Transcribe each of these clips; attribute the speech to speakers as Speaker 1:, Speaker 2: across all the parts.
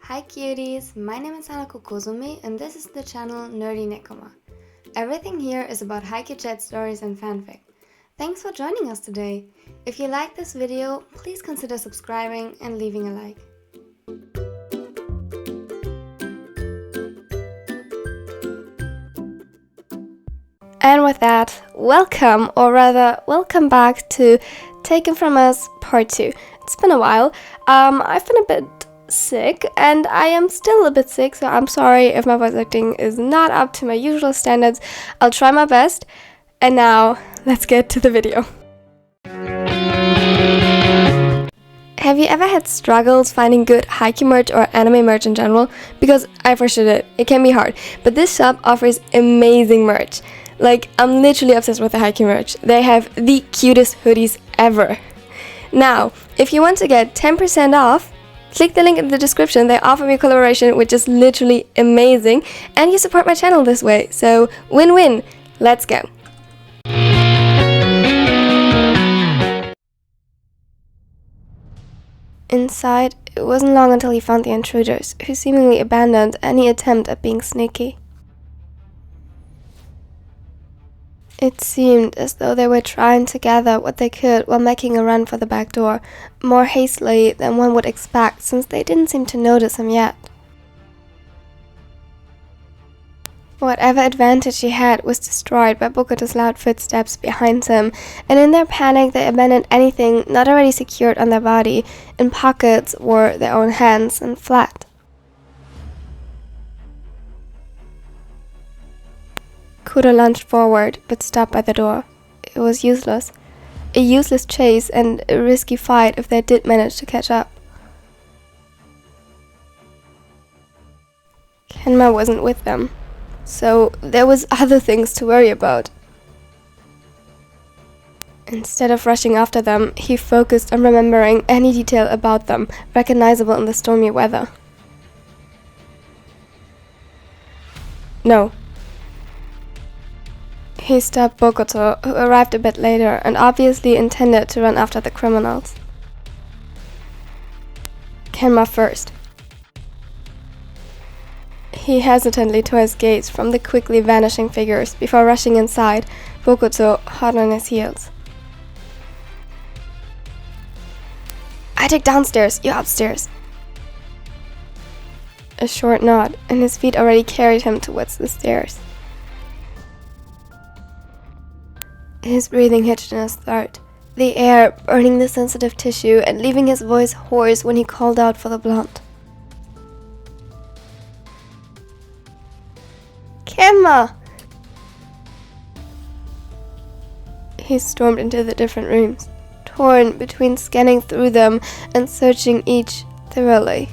Speaker 1: Hi cuties, my name is Hanako Kozumi and this is the channel Nerdy Nekoma. Everything here is about Haikyuu chat stories and fanfic. Thanks for joining us today. If you like this video, please consider subscribing and leaving a like. And with that, welcome, or rather, welcome back to Taken From Us Part 2. It's been a while. I've been a bit sick, and I am still a bit sick, so I'm sorry if my voice acting is not up to my usual standards. I'll try my best. And now, let's get to the video. Have you ever had struggles finding good Haikyuu merch or anime merch in general? Because I for sure did. It can be hard, but this shop offers amazing merch. Like, I'm literally obsessed with the Haikyuu merch. They have the cutest hoodies ever. Now, if you want to get 10% off, click the link in the description. They offer me a collaboration, which is literally amazing, and you support my channel this way. So, win-win. Let's go. Inside, it wasn't long until he found the intruders, who seemingly abandoned any attempt at being sneaky. It seemed as though they were trying to gather what they could while making a run for the back door, more hastily than one would expect since they didn't seem to notice him yet. Whatever advantage he had was destroyed by Boku's loud footsteps behind him, and in their panic they abandoned anything not already secured on their body, in pockets or their own hands, and fled. Kudo lunged forward, but stopped by the door. It was useless. A useless chase and a risky fight if they did manage to catch up. Kenma wasn't with them, so there was other things to worry about. Instead of rushing after them, he focused on remembering any detail about them, recognizable in the stormy weather. No. He stopped Bokuto, who arrived a bit later and obviously intended to run after the criminals. Kenma first. He hesitantly tore his gaze from the quickly vanishing figures before rushing inside, Bokuto hot on his heels. I take downstairs, you upstairs. A short nod, and his feet already carried him towards the stairs. His breathing hitched in his throat, the air burning the sensitive tissue and leaving his voice hoarse when he called out for the blonde. Kenma! He stormed into the different rooms, torn between scanning through them and searching each thoroughly.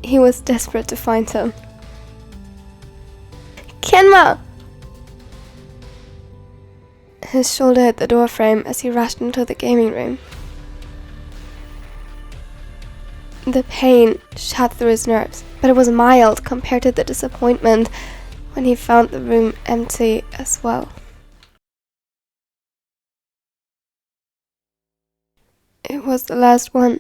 Speaker 1: He was desperate to find him. Kenma! His shoulder hit the doorframe as he rushed into the gaming room. The pain shot through his nerves, but it was mild compared to the disappointment when he found the room empty as well. It was the last one,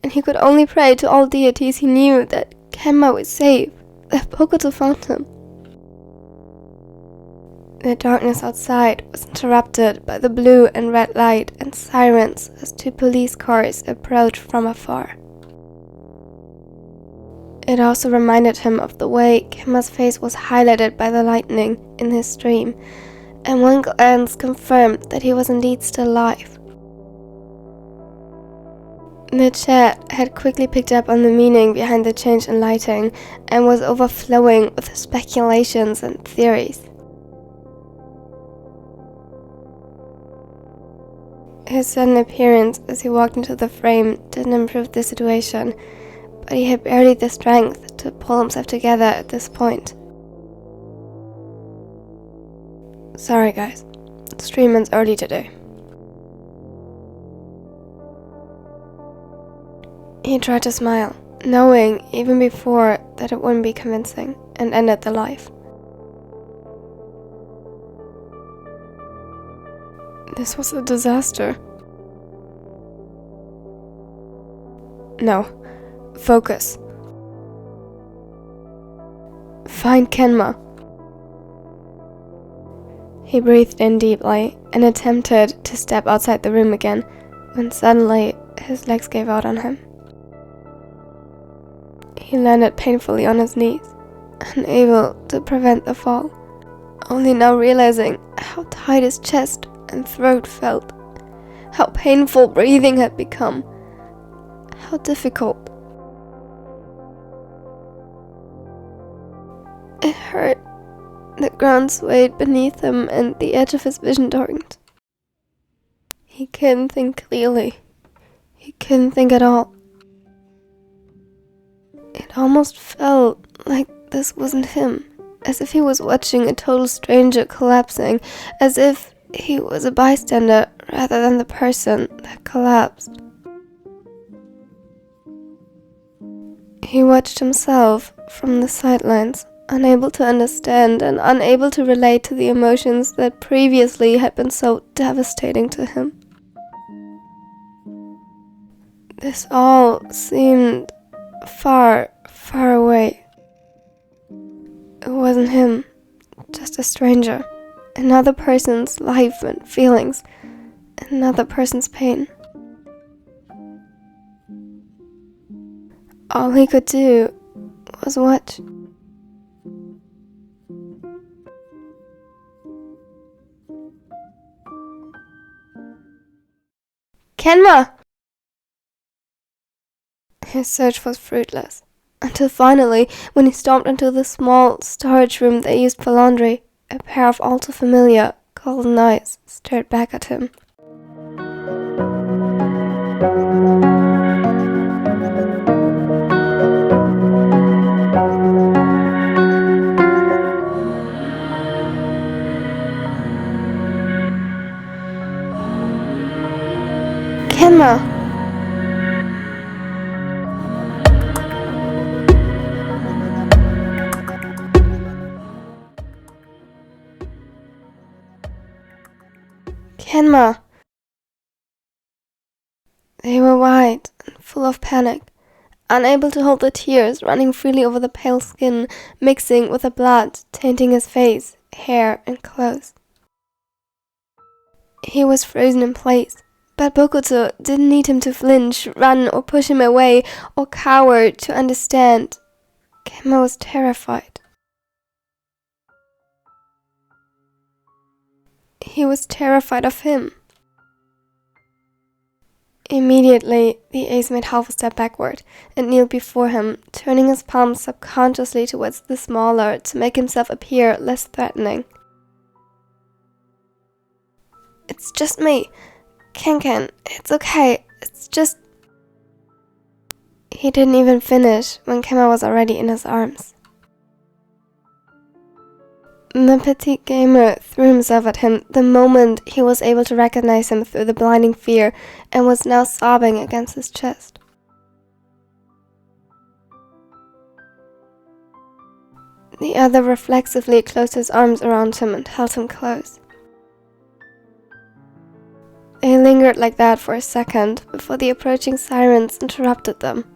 Speaker 1: and he could only pray to all deities he knew that Kenma was safe, that Bokuto found him. The darkness outside was interrupted by the blue and red light and sirens as two police cars approached from afar. It also reminded him of the way Kenma's face was highlighted by the lightning in his dream, and one glance confirmed that he was indeed still alive. The chat had quickly picked up on the meaning behind the change in lighting and was overflowing with speculations and theories. His sudden appearance as he walked into the frame didn't improve the situation, but he had barely the strength to pull himself together at this point. Sorry guys, stream ends early today. He tried to smile, knowing even before that it wouldn't be convincing, and ended the live. This was a disaster. No, Focus. Find Kenma. He breathed in deeply and attempted to step outside the room again, when suddenly his legs gave out on him. He landed painfully on his knees, unable to prevent the fall, only now realizing how tight his chest and throat felt, how painful breathing had become, how difficult. It hurt. The ground swayed beneath him and the edge of his vision darkened. He couldn't think clearly. He couldn't think at all. It almost felt like this wasn't him, as if he was watching a total stranger collapsing, as if he was a bystander rather than the person that collapsed. He watched himself from the sidelines, unable to understand and unable to relate to the emotions that previously had been so devastating to him. This all seemed far, far away. It wasn't him, just a stranger, another person's life and feelings, another person's pain. All he could do was watch. Kenma! His search was fruitless, until finally, when he stomped into the small storage room they used for laundry, a pair of all too familiar golden eyes stared back at him. Kenma! Kenma! They were wide and full of panic, unable to hold the tears running freely over the pale skin, mixing with the blood, tainting his face, hair, and clothes. He was frozen in place, but Bokuto didn't need him to flinch, run, or push him away, or cower to understand. Kenma was terrified. He was terrified of him. Immediately, the ace made half a step backward and kneeled before him, turning his palms subconsciously towards the smaller to make himself appear less threatening. It's just me. Ken, it's okay. It's just... He didn't even finish when Kenma was already in his arms. The petite gamer threw himself at him the moment he was able to recognize him through the blinding fear and was now sobbing against his chest. The other reflexively closed his arms around him and held him close. They lingered like that for a second before the approaching sirens interrupted them.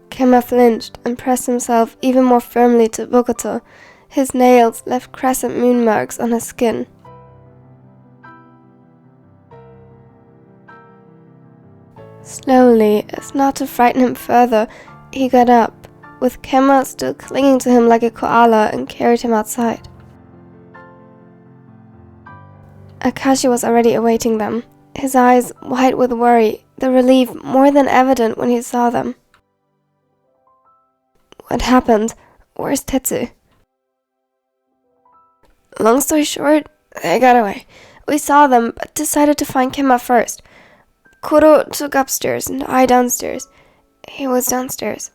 Speaker 1: Kenma flinched and pressed himself even more firmly to Bokuto. His nails left crescent moon marks on his skin. Slowly, as not to frighten him further, he got up, with Kenma still clinging to him like a koala, and carried him outside. Akashi was already awaiting them, his eyes wide with worry, the relief more than evident when he saw them. What happened? Where's Tetsu? Long story short, they got away. We saw them, but decided to find Kenma first. Kuro took upstairs and I downstairs. He was downstairs.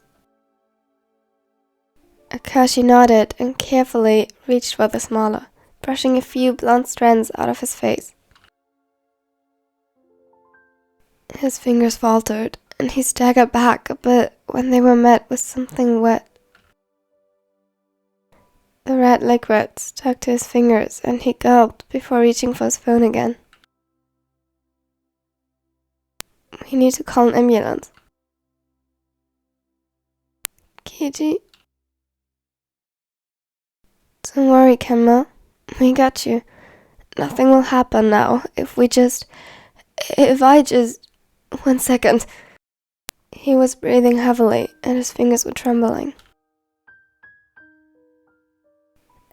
Speaker 1: Akashi nodded and carefully reached for the smaller, brushing a few blonde strands out of his face. His fingers faltered, and he staggered back a bit when they were met with something wet. The red liquid stuck to his fingers, and he gulped before reaching for his phone again. We need to call an ambulance. Keiji? Don't worry, Kenma. We got you. Nothing will happen now if I just... 1 second. He was breathing heavily and his fingers were trembling.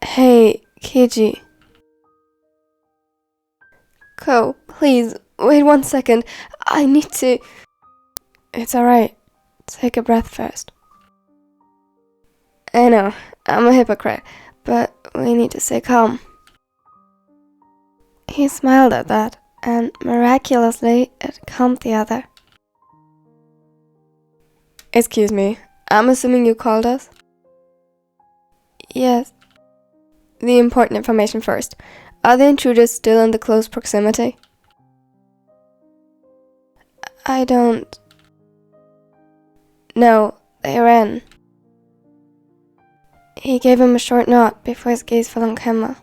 Speaker 1: Hey, Keiji. Ko, please, wait 1 second. I need to... It's alright. Take a breath first. I know, I'm a hypocrite, but we need to stay calm. He smiled at that, and miraculously, it calmed the other. Excuse me, I'm assuming you called us? Yes. The important information first. Are the intruders still in the close proximity? I don't... No, they ran. He gave him a short nod before his gaze fell on Kenma.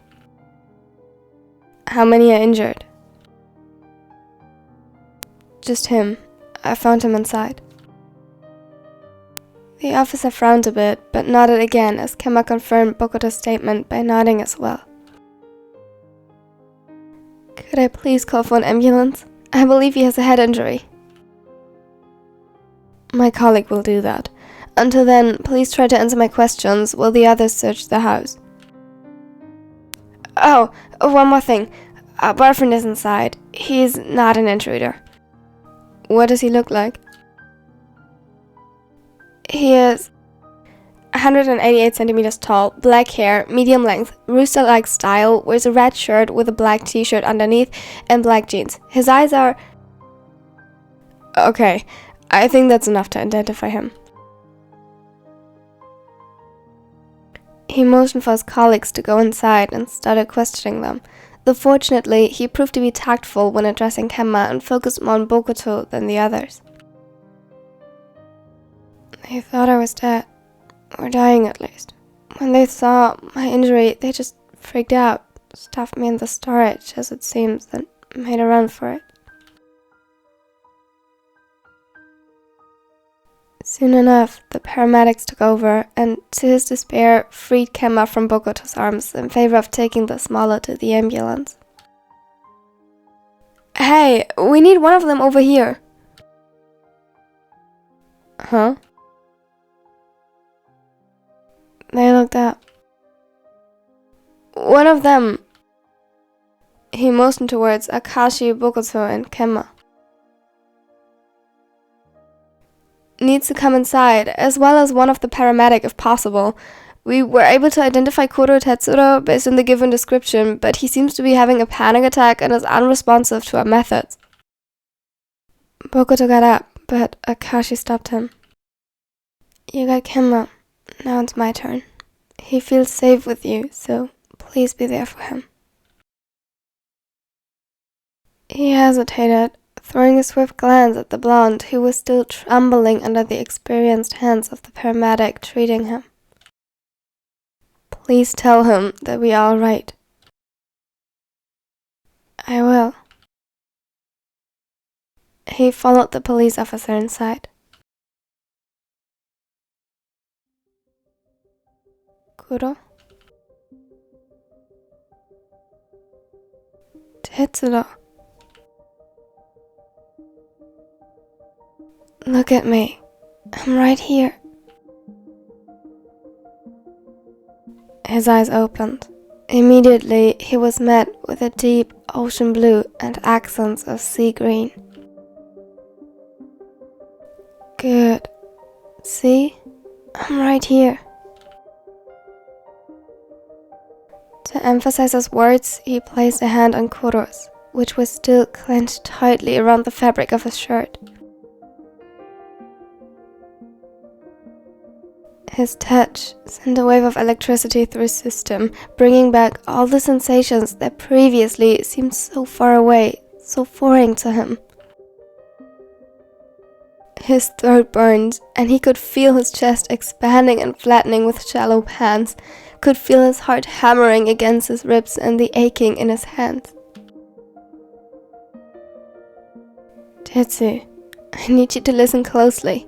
Speaker 1: How many are injured? Just him. I found him inside. The officer frowned a bit, but nodded again as Kenma confirmed Bokuto's statement by nodding as well. Could I please call for an ambulance? I believe he has a head injury. My colleague will do that. Until then, please try to answer my questions while the others search the house. Oh, one more thing. Our boyfriend is inside. He's not an intruder. What does he look like? He is 188 centimeters tall, black hair, medium length, rooster-like style, wears a red shirt with a black t-shirt underneath, and black jeans. His eyes are... Okay, I think that's enough to identify him. He motioned for his colleagues to go inside and started questioning them. Though fortunately, he proved to be tactful when addressing Kenma and focused more on Bokuto than the others. They thought I was dead, or dying at least. When they saw my injury, they just freaked out, stuffed me in the storage, as it seems, then made a run for it. Soon enough, the paramedics took over and, to his despair, freed Kenma from Bokuto's arms in favor of taking the smaller to the ambulance. Hey, we need one of them over here. Huh? They looked up. One of them. He motioned towards Akashi, Bokuto, and Kenma. Needs to come inside, as well as one of the paramedic if possible. We were able to identify Koro Tetsuro based on the given description, but he seems to be having a panic attack and is unresponsive to our methods. Bokuto got up, but Akashi stopped him. You got Kenma. Now it's my turn. He feels safe with you, so please be there for him. He hesitated, throwing a swift glance at the blonde, who was still trembling under the experienced hands of the paramedic treating him. Please tell him that we are all right. I will. He followed the police officer inside. Kuro? Tetsuro. Look at me. I'm right here. His eyes opened. Immediately, he was met with a deep ocean blue and accents of sea green. Good. See? I'm right here. To emphasize his words, he placed a hand on Kuro's, which was still clenched tightly around the fabric of his shirt. His touch sent a wave of electricity through his system, bringing back all the sensations that previously seemed so far away, so foreign to him. His throat burned, and he could feel his chest expanding and flattening with shallow pants, could feel his heart hammering against his ribs and the aching in his hands. Tetsu, I need you to listen closely.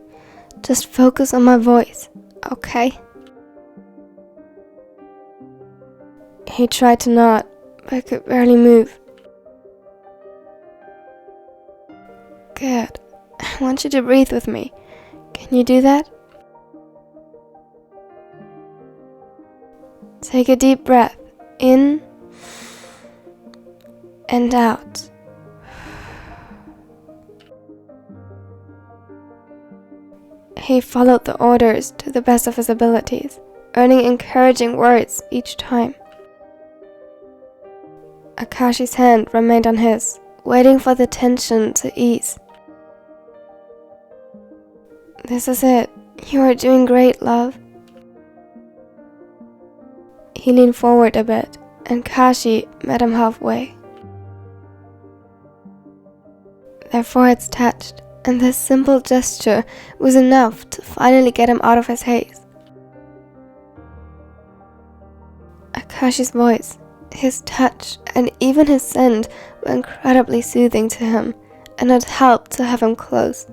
Speaker 1: Just focus on my voice, okay? He tried to nod, but could barely move. Good. I want you to breathe with me. Can you do that? Take a deep breath in and out. He followed the orders to the best of his abilities, earning encouraging words each time. Akashi's hand remained on his, waiting for the tension to ease. This is it. You are doing great, love. He leaned forward a bit, and Kashi met him halfway. Their foreheads touched, and this simple gesture was enough to finally get him out of his haze. Akashi's voice, his touch, and even his scent were incredibly soothing to him, and it helped to have him close.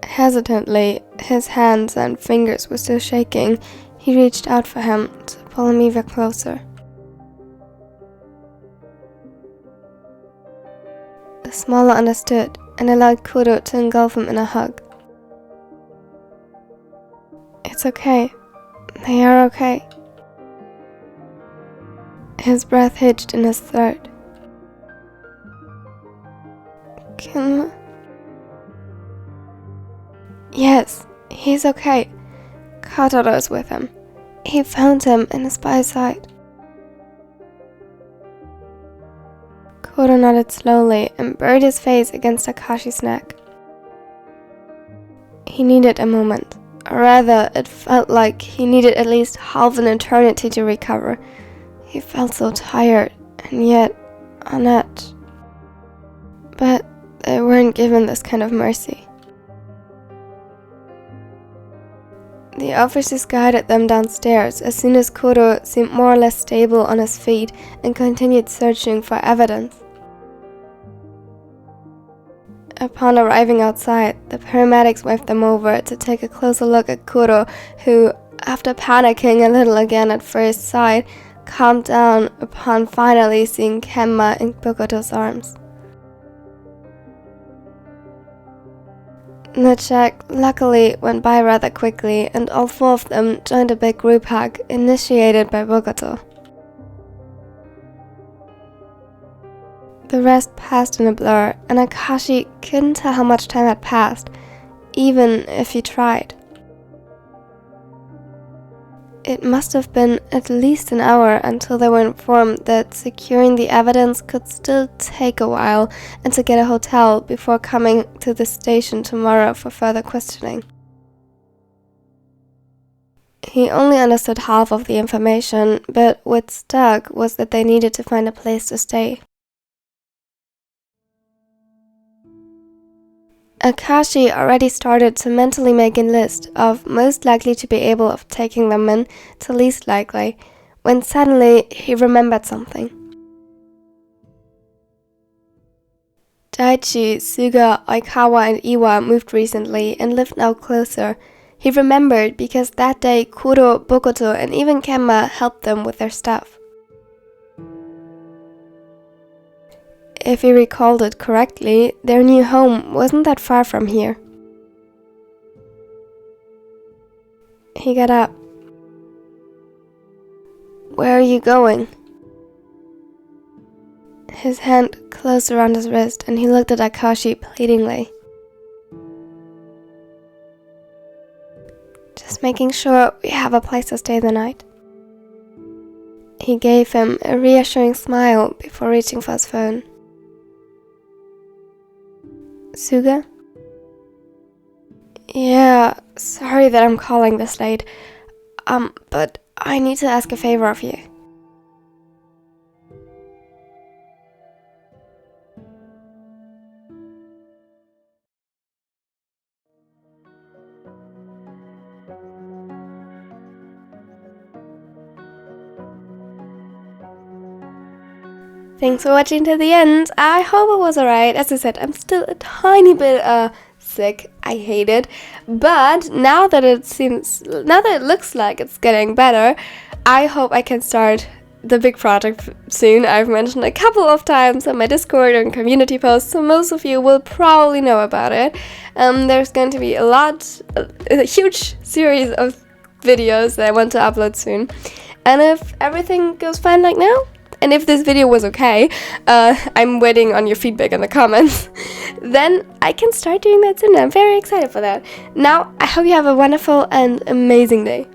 Speaker 1: Hesitantly, his hands and fingers were still shaking. He reached out for him to pull him even closer. The smaller understood and allowed Kuro to engulf him in a hug. It's okay. They are okay. His breath hitched in his throat. Kenma? Yes, he's okay. Kataro is with him. He found him and is by his side. Kuro nodded slowly and buried his face against Akashi's neck. He needed a moment. Or rather, it felt like he needed at least half an eternity to recover. He felt so tired, and yet on edge. But they weren't given this kind of mercy. The officers guided them downstairs as soon as Kuro seemed more or less stable on his feet and continued searching for evidence. Upon arriving outside, the paramedics waved them over to take a closer look at Kuro, who, after panicking a little again at first sight, calmed down upon finally seeing Kenma in Boku's arms. The check luckily went by rather quickly, and all four of them joined a big group hug initiated by Boku. The rest passed in a blur, and Akashi couldn't tell how much time had passed, even if he tried. It must have been at least an hour until they were informed that securing the evidence could still take a while and to get a hotel before coming to the station tomorrow for further questioning. He only understood half of the information, but what stuck was that they needed to find a place to stay. Akashi already started to mentally make a list of most likely to be able of taking them in to least likely, when suddenly he remembered something. Daichi, Suga, Oikawa and Iwa moved recently and lived now closer. He remembered because that day Kuro, Bokuto and even Kenma helped them with their stuff. If he recalled it correctly, their new home wasn't that far from here. He got up. Where are you going? His hand closed around his wrist and he looked at Akashi pleadingly. Just making sure we have a place to stay the night. He gave him a reassuring smile before reaching for his phone. Suga? Yeah, sorry that I'm calling this late. But I need to ask a favor of you. Thanks for watching to the end. I hope it was alright. As I said, I'm still a tiny bit sick. I hate it. But now that it looks like it's getting better, I hope I can start the big project soon. I've mentioned a couple of times on my Discord and community posts, so most of you will probably know about it. There's going to be a huge series of videos that I want to upload soon. And if everything goes fine like now, and if this video was okay, I'm waiting on your feedback in the comments, then I can start doing that soon. I'm very excited for that. Now, I hope you have a wonderful and amazing day.